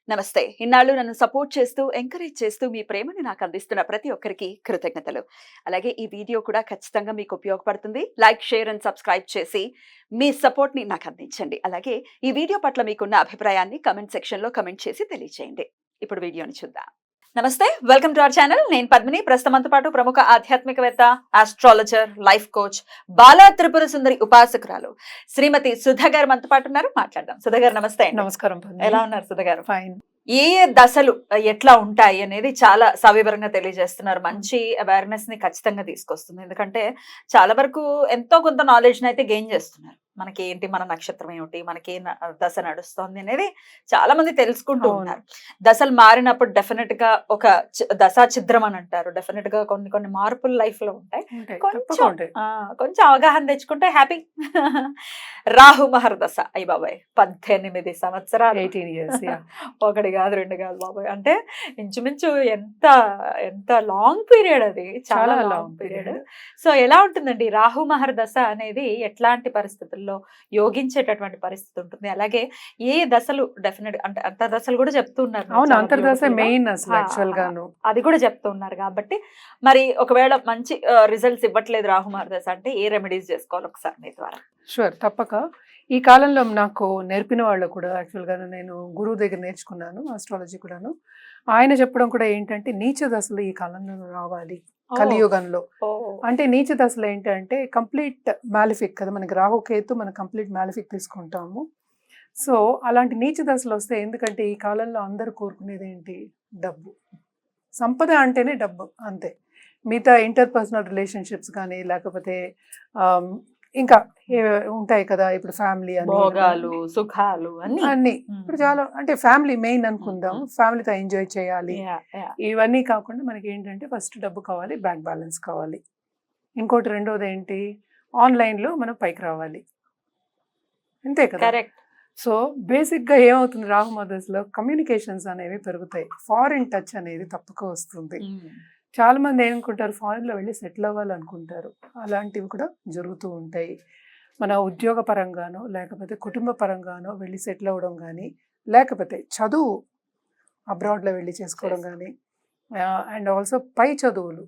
నమస్తే. ఇన్నాళ్ళు నన్ను సపోర్ట్ చేస్తూ, ఎంకరేజ్ చేస్తూ మీ ప్రేమని నాకు అందిస్తున్న ప్రతి ఒక్కరికి కృతజ్ఞతలు. అలాగే ఈ వీడియో కూడా ఖచ్చితంగా మీకు ఉపయోగపడుతుంది. లైక్, షేర్ అండ్ సబ్స్క్రైబ్ చేసి మీ సపోర్ట్‌ని నాకు అందించండి. అలాగే ఈ వీడియో పట్ల మీకున్న అభిప్రాయాన్ని కామెంట్ సెక్షన్‌లో కామెంట్ చేసి తెలియజేయండి. ఇప్పుడు వీడియోని చూద్దాం. నమస్తే. Welcome to our channel. నేను పద్మిని. ప్రస్తుతం మనతో పాటు ప్రముఖ ఆధ్యాత్మికవేత్త, astrologer, life coach, Bala Tripura Sundari ఉపాసకురాలు శ్రీమతి సుధ గారు మనతో పాటు ఉన్నారు. మాట్లాడదాం. సుధ గారు నమస్తే అండి. నమస్కారం పద్మిని. ఎలా ఉన్నారు సుధ గారు? ఫైన్. ఏ దశలు ఎట్లా ఉంటాయి అనేది చాలా సవివరంగా తెలియజేస్తున్నారు. మంచి అవేర్నెస్ ని ఖచ్చితంగా తీసుకొస్తుంది. ఎందుకంటే చాలా వరకు ఎంతో కొంత నాలెడ్జ్ అయితే గెయిన్ చేస్తున్నారు. మనకి ఏంటి, మన నక్షత్రం ఏమిటి, మనకి దశ నడుస్తోంది అనేది చాలా మంది తెలుసుకుంటూ అవును. ఉన్నారు. దశలు మారినప్పుడు డెఫినెట్ గా ఒక దశా ఛిద్రం అని అంటారు. డెఫినెట్ గా కొన్ని కొన్ని మార్పులు లైఫ్ లో ఉంటాయి. ఉంటాయి, కొంచెం తప్పకుండా ఉంటాయి. కొంచెం అవగాహన తెచ్చుకుంటే హ్యాపీ. రాహు మహర్దశ అయ్యి బాబాయ్ 18 సంవత్సరాలు. 18 years, yeah. ఒకటి కాదు, రెండు కాదు బాబాయ్. అంటే ఇంచుమించు ఎంత ఎంత లాంగ్ పీరియడ్ అది, చాలా చాలా long long period. period. So ఎలా ఉంటుందండి రాహు మహర్దశ అనేది? ఎట్లాంటి పరిస్థితుల్లో యోగించేటటువంటి పరిస్థితి ఉంటుంది? అలాగే ఏ దశలు డెఫినెట్ అంటే అంతర్దశలు కూడా చెప్తూ ఉన్నారు మీరు అవును, చాలా అంతర్దశ beautiful గా. మెయిన్ అసలు ఆ, యాక్చువల్ గాను. అది కూడా చెప్తూ ఉన్నారు కాబట్టి మరి ఒకవేళ మంచి రిజల్ట్స్ ఇవ్వట్లేదు రాహు మహర్దశ అంటే ఏ రెమెడీస్ చేసుకోవాలి ఒకసారి మీ ద్వారా? షూర్, తప్పక. ఈ కాలంలో నాకు నేర్పిన వాళ్ళు కూడా యాక్చువల్ గా నేను గురువు దగ్గర నేర్చుకున్నాను ఆస్ట్రాలజీ కూడాను. ఆయన చెప్పడం కూడా ఏంటంటే నీచ దశలు ఈ కాలంలో రావాలి కలియుగంలో. అంటే నీచ దశలు ఏంటంటే కంప్లీట్ మ్యాలిఫిక్ కదా, మనకి రాహుకేతు మనం కంప్లీట్ మ్యాలిఫిక్ తీసుకుంటాము. సో అలాంటి నీచ దశలు వస్తే, ఎందుకంటే ఈ కాలంలో అందరూ కోరుకునేది ఏంటి? డబ్బు. సంపద అంటేనే డబ్బు, అంతే. మిగతా ఇంటర్పర్సనల్ రిలేషన్షిప్స్ కానీ లేకపోతే ఇంకా ఉంటాయి కదా, ఇప్పుడు ఫ్యామిలీ అని భోగాలు, సుఖాలు అన్ని. అన్ని ఇప్పుడు చాలా, అంటే ఫ్యామిలీ మెయిన్ అనుకుందాం. ఫ్యామిలీతో ఎంజాయ్ చేయాలి. ఇవన్నీ కాకుండా మనకి ఏంటంటే ఫస్ట్ డబ్బు కావాలి, బ్యాంక్ బ్యాలెన్స్ కావాలి. ఇంకోటి రెండోది ఏంటి, ఆన్లైన్లో మనం పైకి రావాలి, అంతే కదా. కరెక్ట్. సో బేసిక్గా ఏమవుతుంది, రాహు మదర్స్లో కమ్యూనికేషన్స్ అనేవి పెరుగుతాయి. ఫారిన్ టచ్ అనేది తప్పక వస్తుంది. చాలా మంది ఏమనుకుంటారు, ఫారిన్లో వెళ్ళి సెటిల్ అవ్వాలనుకుంటారు. అలాంటివి కూడా జరుగుతూ ఉంటాయి. మన ఉద్యోగ పరంగానో లేకపోతే కుటుంబ పరంగానో వెళ్ళి సెటిల్ అవ్వడం కానీ, లేకపోతే చదువు అబ్రాడ్లో వెళ్ళి చేసుకోవడం కానీ, అండ్ ఆల్సో పై చదువులు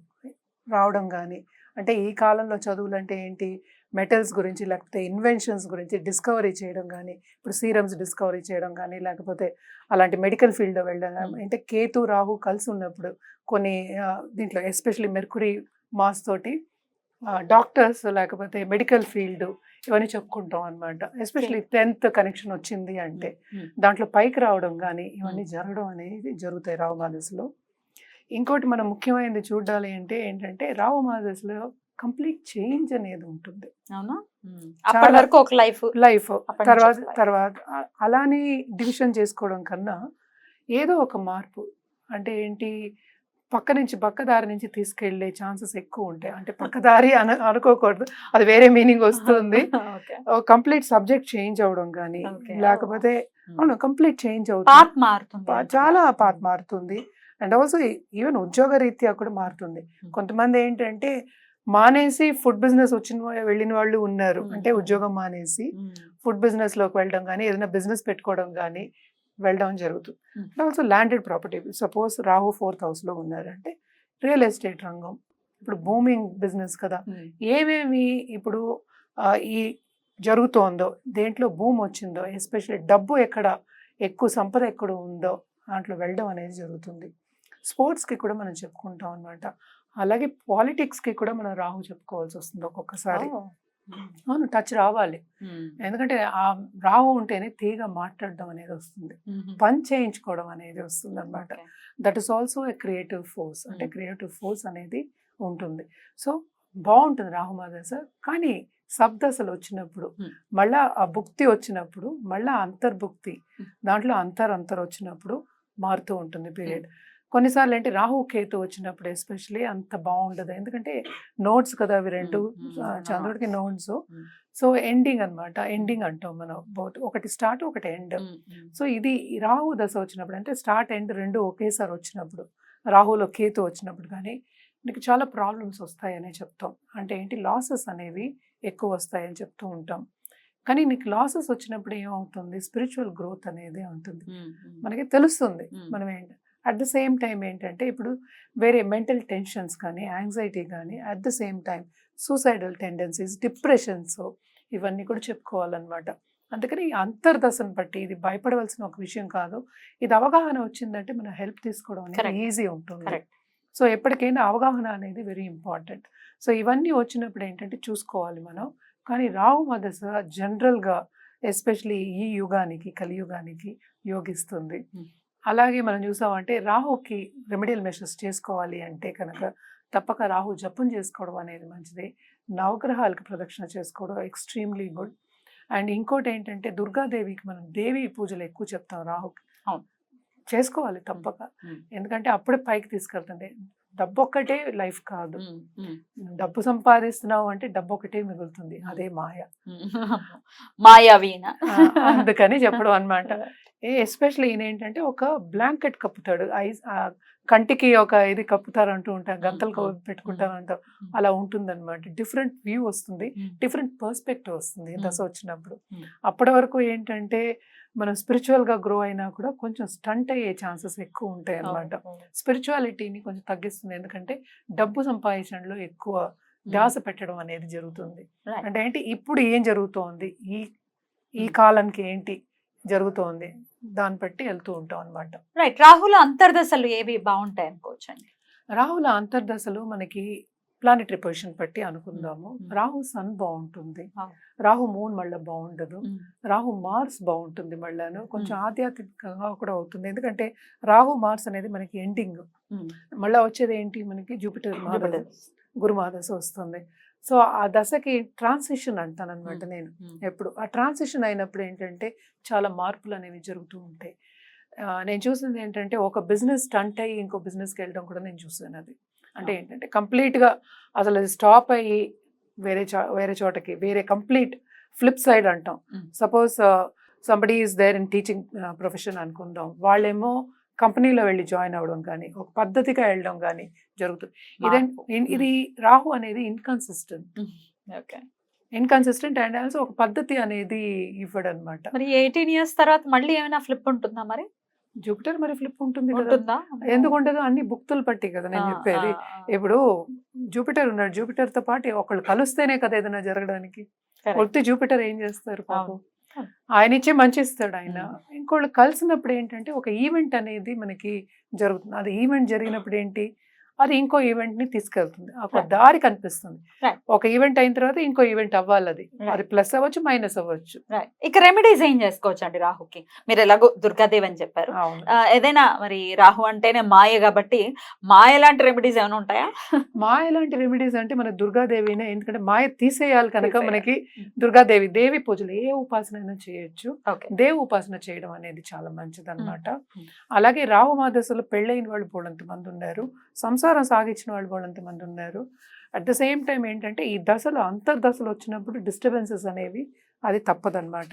రావడం కానీ. అంటే ఈ కాలంలో చదువులు అంటే ఏంటి, మెటల్స్ గురించి లేకపోతే ఇన్వెన్షన్స్ గురించి డిస్కవరీ చేయడం కానీ, ఇప్పుడు సీరమ్స్ డిస్కవరీ చేయడం కానీ, లేకపోతే అలాంటి మెడికల్ ఫీల్డ్లో వెళ్ళడం. అంటే కేతు రాహు కలిసి ఉన్నప్పుడు కొన్ని దీంట్లో ఎస్పెషల్లీ మెర్కురీ మాస్ తోటి డాక్టర్స్ లేకపోతే మెడికల్ ఫీల్డ్ ఇవన్నీ చెప్పుకుంటాం అనమాట. ఎస్పెషల్లీ 10th కనెక్షన్ వచ్చింది అంటే దాంట్లో పైకి రావడం కానీ ఇవన్నీ జరగడం అనేది జరుగుతాయి రాహు మహర్దశలో. ఇంకోటి మనం ముఖ్యమైనది చూడాలి అంటే ఏంటంటే, రాహు మహర్దశలో కంప్లీట్ చేంజ్ అనేది ఉంటుంది. అవునా? అప్పటి వరకు ఒక లైఫ్ తర్వాత అలానే డివిజన్ చేసుకోవడం కన్నా ఏదో ఒక మార్పు, అంటే ఏంటి, పక్కదారి నుంచి తీసుకెళ్లే ఛాన్సెస్ ఎక్కువ ఉంటాయి. అంటే పక్కదారి అనుకోకూడదు, అది వేరే మీనింగ్ వస్తుంది. కంప్లీట్ సబ్జెక్ట్ చేంజ్ అవడం కానీ, లేకపోతే అవును కంప్లీట్ చేంజ్ అవుతుంది, చాలా పాత్ మారుతుంది. అండ్ ఆల్సో ఈవెన్ ఉద్యోగ రీత్యా కూడా మారుతుంది. కొంతమంది ఏంటంటే మానేసి ఫుడ్ బిజినెస్ వెళ్ళిన వాళ్ళు ఉన్నారు. అంటే ఉద్యోగం మానేసి ఫుడ్ బిజినెస్ లోకి వెళ్ళడం కానీ, ఏదైనా బిజినెస్ పెట్టుకోవడం కానీ వెళ్ళడం జరుగుతుంది. And also landed property, suppose Rahu 4th హౌస్లో ఉన్నారంటే రియల్ ఎస్టేట్ రంగం ఇప్పుడు బూమింగ్ బిజినెస్ కదా. ఏమేమి ఇప్పుడు ఈ జరుగుతోందో, దేంట్లో భూమి వచ్చిందో, ఎస్పెషల్లీ డబ్బు ఎక్కడ ఎక్కువ, సంపద ఎక్కడ ఉందో దాంట్లో వెళ్ళడం అనేది జరుగుతుంది. స్పోర్ట్స్కి కూడా మనం చెప్పుకుంటాం అనమాట. అలాగే పాలిటిక్స్కి కూడా మనం రాహు చెప్పుకోవాల్సి వస్తుంది ఒక్కొక్కసారి. అవును, టచ్ రావాలి. ఎందుకంటే ఆ రాహు ఉంటేనే తీగ మాట్లాడడం అనేది వస్తుంది, పని చేయించుకోవడం అనేది వస్తుంది అనమాట. That is also a creative force. అంటే క్రియేటివ్ ఫోర్స్ అనేది ఉంటుంది. సో బాగుంటుంది రాహు మహర్దశ. కానీ సప్దశలు వచ్చినప్పుడు, మళ్ళా ఆ భుక్తి వచ్చినప్పుడు, మళ్ళా అంతర్భుక్తి, దాంట్లో అంతర్ వచ్చినప్పుడు మారుతూ ఉంటుంది పీరియడ్. కొన్నిసార్లు ఏంటి, రాహు కేతు వచ్చినప్పుడు ఎస్పెషలీ అంత బాగుండదు. ఎందుకంటే నోట్స్ కదా అవి రెండు, చంద్రుడికి నోట్స్. సో ఎండింగ్ అనమాట, ఎండింగ్ అంటాం మనం. బోత్ ఒకటి స్టార్ట్ ఒకటి ఎండ్. సో ఇది రాహు దశ వచ్చినప్పుడు, అంటే స్టార్ట్ ఎండ్ రెండు ఒకేసారి వచ్చినప్పుడు, రాహులో కేతు వచ్చినప్పుడు కానీ నీకు చాలా ప్రాబ్లమ్స్ వస్తాయని చెప్తాం. అంటే ఏంటి, లాసెస్ అనేవి ఎక్కువ వస్తాయని చెప్తూ ఉంటాం. కానీ నీకు లాసెస్ వచ్చినప్పుడు ఏమవుతుంది, స్పిరిచువల్ గ్రోత్ అనేది ఉంటుంది, మనకి తెలుస్తుంది మనం ఏంటి. అట్ ద సేమ్ టైం ఏంటంటే ఇప్పుడు వేరే మెంటల్ టెన్షన్స్ కానీ యాంగ్జైటీ కానీ, at the same time suicidal tendencies, depressions, ఇవన్నీ కూడా చెప్పుకోవాలన్నమాట. అందుకని ఈ అంతర్దశను బట్టి ఇది భయపడవలసిన ఒక విషయం కాదు. ఇది అవగాహన వచ్చిందంటే మనం హెల్ప్ తీసుకోవడం అనేది Correct. ఈజీ ఉంటుంది. Correct. సో ఎప్పటికైనా అవగాహన అనేది వెరీ ఇంపార్టెంట్. సో ఇవన్నీ వచ్చినప్పుడు ఏంటంటే చూసుకోవాలి మనం. కానీ రాహు మదశ జనరల్గా ఎస్పెషలీ ఈ యుగానికి, కలియుగానికి యోగిస్తుంది. అలాగే మనం చూసామంటే రాహుకి రెమెడియల్ మెషర్స్ చేసుకోవాలి అంటే కనుక తప్పక రాహు జపం చేసుకోవడం అనేది మంచిది. నవగ్రహాలకు ప్రదక్షిణ చేసుకోవడం ఎక్స్ట్రీమ్లీ గుడ్. అండ్ ఇంకోటి ఏంటంటే దుర్గాదేవికి మనం దేవి పూజలు ఎక్కువ చెప్తాం రాహుకి. అవును. చేసుకోవాలి తప్పక. ఎందుకంటే అప్పుడే పైకి తీసుకెళ్తుంది. డబ్బు ఒక్కటే లైఫ్ కాదు. డబ్బు సంపాదిస్తున్నావు అంటే డబ్బు ఒకటే మిగులుతుంది, అదే మాయ. మాయావీన. అందుకని చెప్పడం అనమాట. ఎస్పెషల్లీ ఈయన ఏంటంటే ఒక బ్లాంకెట్ కప్పుతాడు, కంటికి ఒక ఇది కప్పుతారు అంటూ ఉంటారు, గంతలు పెట్టుకుంటారు అంటారు, అలా ఉంటుందన్నమాట. డిఫరెంట్ వ్యూ వస్తుంది, డిఫరెంట్ పర్స్పెక్టివ్ వస్తుంది దశ వచ్చినప్పుడు. అప్పటి వరకు ఏంటంటే మనం స్పిరిచువల్ గా గ్రో అయినా కూడా కొంచెం స్టంట్ అయ్యే ఛాన్సెస్ ఎక్కువ ఉంటాయి అన్నమాట. స్పిరిచువాలిటీని కొంచెం తగ్గిస్తుంది, ఎందుకంటే డబ్బు సంపాదించడంలో ఎక్కువ ధ్యాస పెట్టడం అనేది జరుగుతుంది. అంటే ఏంటి ఇప్పుడు ఏం జరుగుతోంది, ఈ కాలానికి ఏంటి జరుగుతోంది, దాన్ని బట్టి వెళ్తూ ఉంటాం అనమాట. రైట్. రాహుల అంతర్దశలు ఏవి బాగుంటాయి అనుకోవచ్చు అండి? రాహుల అంతర్దశలు మనకి ప్లానెటరీ పొజిషన్ బట్టి అనుకుందాము. రాహు సన్ బాగుంటుంది, రాహు మూన్ మళ్ళీ బాగుండదు, రాహు మార్స్ బాగుంటుంది, మళ్ళాను కొంచెం ఆధ్యాత్మికంగా కూడా అవుతుంది. ఎందుకంటే రాహు మార్స్ అనేది మనకి ఎండింగ్, మళ్ళీ వచ్చేది ఏంటి మనకి జూపిటర్ గురుమాదశ వస్తుంది. సో ఆ దశకి ట్రాన్సిషన్ అంటాను అనమాట నేను ఎప్పుడు. ఆ ట్రాన్సిషన్ అయినప్పుడు ఏంటంటే చాలా మార్పులు అనేవి జరుగుతూ ఉంటాయి. నేను చూసింది ఏంటంటే ఒక బిజినెస్ స్టంట్ అయ్యి ఇంకో బిజినెస్కి వెళ్ళడం కూడా నేను చూసాను. అది అంటే ఏంటంటే కంప్లీట్గా అసలు అది స్టాప్ అయ్యి వేరే చోటకి వేరే కంప్లీట్ ఫ్లిప్ సైడ్ అంటాం. Suppose somebody is there in teaching profession అనుకుందాం, వాళ్ళేమో కంపెనీలో వెళ్ళి జాయిన్ అవ్వడం కానీ ఒక పద్ధతిగా వెళ్ళడం కానీ జరుగుతుంది. ఇది రాహు అనేది ఇన్కన్సిస్టెంట్ అండ్ ఆల్సో ఒక పద్ధతి అనేది ఇవ్వడం అనమాట. మరి 18 years తర్వాత మళ్ళీ ఏమైనా ఫ్లిప్ ఉంటుందా? మరి జూపిటర్ మరి ఫ్లిప్ ఉంటుంది కదా, ఎందుకు ఉండదు? అన్ని భుక్తులు పట్టి కదా నేను చెప్పేది. ఇప్పుడు జూపిటర్ ఉన్నాడు, జూపిటర్ తో పాటు ఒకళ్ళు కలిస్తేనే కదా ఏదైనా జరగడానికి. ఒత్తి జూపిటర్ ఏం చేస్తారు పాపం, ఆయన ఇచ్చే మంచి ఇస్తాడు ఆయన. ఇంకోళ్ళు కలిసినప్పుడు ఏంటంటే ఒక ఈవెంట్ అనేది మనకి జరుగుతుంది. అది ఈవెంట్ జరిగినప్పుడు ఏంటి, అది ఇంకో ఈవెంట్ ని తీసుకెళ్తుంది, ఒక దారి కనిపిస్తుంది. ఒక ఈవెంట్ అయిన తర్వాత ఇంకో ఈవెంట్ అవ్వాలి, అది ప్లస్ అవ్వచ్చు మైనస్ అవ్వచ్చు. ఇక రెమెడీస్ ఏం చేసుకోవచ్చు అండి రాహుకి? మీరు ఎలాగో దుర్గాదేవి అని చెప్పారు, ఏదైనా మరి రాహు అంటేనే మాయ కాబట్టి మాయ లాంటి రెమెడీస్ ఏమైనా ఉంటాయా? మాయ లాంటి రెమెడీస్ అంటే మన దుర్గాదేవినే, ఎందుకంటే మాయ తీసేయాలి కనుక మనకి దుర్గాదేవి దేవి పూజలు ఏ ఉపాసన అయినా చేయొచ్చు. దేవి ఉపాసన చేయడం అనేది చాలా మంచిది అనమాట. అలాగే రాహు మాదశలో పెళ్ళైన వాళ్ళు బోడంత మంది ఉన్నారు, సంసారం సాగించిన వాళ్ళు బోడంత మంది ఉన్నారు. అట్ ద సేమ్ టైం ఏంటంటే ఈ దశలో అంతర్దశలు వచ్చినప్పుడు డిస్టర్బెన్సెస్ అనేవి అది తప్పదన్నమాట.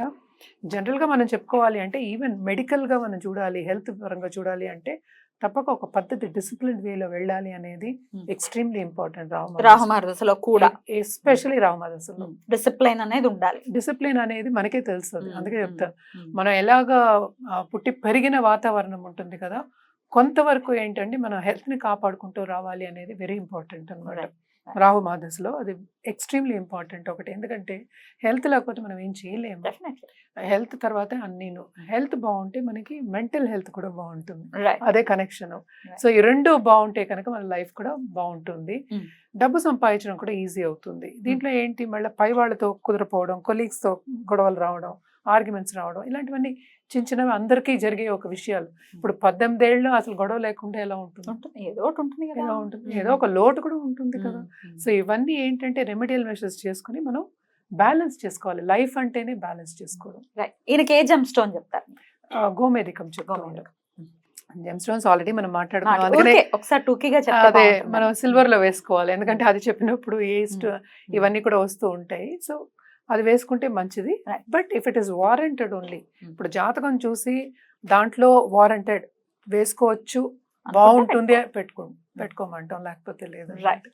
జనరల్గా మనం చెప్పుకోవాలి అంటే ఈవెన్ మెడికల్గా మనం చూడాలి, హెల్త్ పరంగా చూడాలి అంటే తప్పక ఒక పద్ధతి డిసిప్లిన్ వేలో వెళ్ళాలి అనేది ఎక్స్ట్రీమ్లీ ఇంపార్టెంట్. రాహుమాదశలో కూడా ఎస్పెషల్లీ రాహుమాదశలో డిసిప్లిన్ అనేది ఉండాలి. డిసిప్లిన్ అనేది మనకే తెలుస్తుంది, అందుకే చెప్తాను. మనం ఎలాగా పుట్టి పెరిగిన వాతావరణం ఉంటుంది కదా, కొంతవరకు ఏంటంటే మనం హెల్త్ని కాపాడుకుంటూ రావాలి అనేది వెరీ ఇంపార్టెంట్ అనమాట. రాహు మాదశలో అది ఎక్స్ట్రీమ్లీ ఇంపార్టెంట్ ఒకటి, ఎందుకంటే హెల్త్ లేకపోతే మనం ఏం చేయలేము. హెల్త్ తర్వాత అన్నీను, హెల్త్ బాగుంటే మనకి మెంటల్ హెల్త్ కూడా బాగుంటుంది, అదే కనెక్షన్. సో ఈ రెండు బాగుంటే కనుక మన లైఫ్ కూడా బాగుంటుంది, డబ్బు సంపాదించడం కూడా ఈజీ అవుతుంది. దీంట్లో ఏంటి మళ్ళీ పై వాళ్ళతో కుదరపోవడం, కొలీగ్స్తో గొడవలు రావడం, ఆర్గ్యుమెంట్స్ రావడం, ఇలాంటివన్నీ చిన్న చిన్నవి అందరికీ జరిగే ఒక విషయాలు. ఇప్పుడు 18 ఏళ్ళు అసలు గొడవ లేకుండా ఎలా ఉంటుంది? ఏదో ఒకటి ఉంటుంది కదా, ఎలా ఉంటుంది, ఏదో ఒక లోటు కూడా ఉంటుంది కదా. సో ఇవన్నీ ఏంటంటే రెమెడియల్ మెషర్స్ చేసుకుని మనం బ్యాలెన్స్ చేసుకోవాలి. లైఫ్ అంటేనే బ్యాలెన్స్ చేసుకోవడం. ఈయనకి ఏ జెమ్ స్టోన్ చెప్తారు? గోమేధికం చెప్తాం. జెమ్ స్టోన్స్ ఆల్రెడీ మనం మాట్లాడుకున్నాం, అదే మనం సిల్వర్ లో వేసుకోవాలి, ఎందుకంటే అది చెప్పినప్పుడు ఏస్ట్ ఇవన్నీ కూడా వస్తూ ఉంటాయి. సో అది వేసుకుంటే మంచిది. But if it is warranted only, ఇప్పుడు జాతకం చూసి దాంట్లో వారంటెడ్ వేసుకోవచ్చు బాగుంటుంది పెట్టుకోమంటాం, లేకపోతే లేదు. రైట్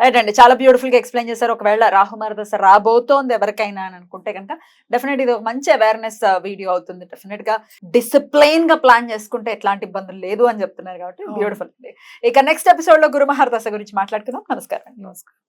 రైట్ అండి, చాలా బ్యూటిఫుల్ గా ఎక్స్ప్లెయిన్ చేశారు. ఒకవేళ రాహుమార్ దశ రాబోతోంది ఎవరికైనా అని అనుకుంటే కనుక డెఫినెట్ ఇది ఒక మంచి అవేర్నెస్ వీడియో అవుతుంది. డెఫినెట్ గా డిసిప్లైన్ గా ప్లాన్ చేసుకుంటే ఎట్లాంటి ఇబ్బందులు లేదు అని చెప్తున్నారు కాబట్టి అవును. బ్యూటిఫుల్. ఇక నెక్స్ట్ ఎపిసోడ్ లో గురుమహార్ దశ గురించి మాట్లాడుకుందాం. నమస్కారం. నమస్కారం.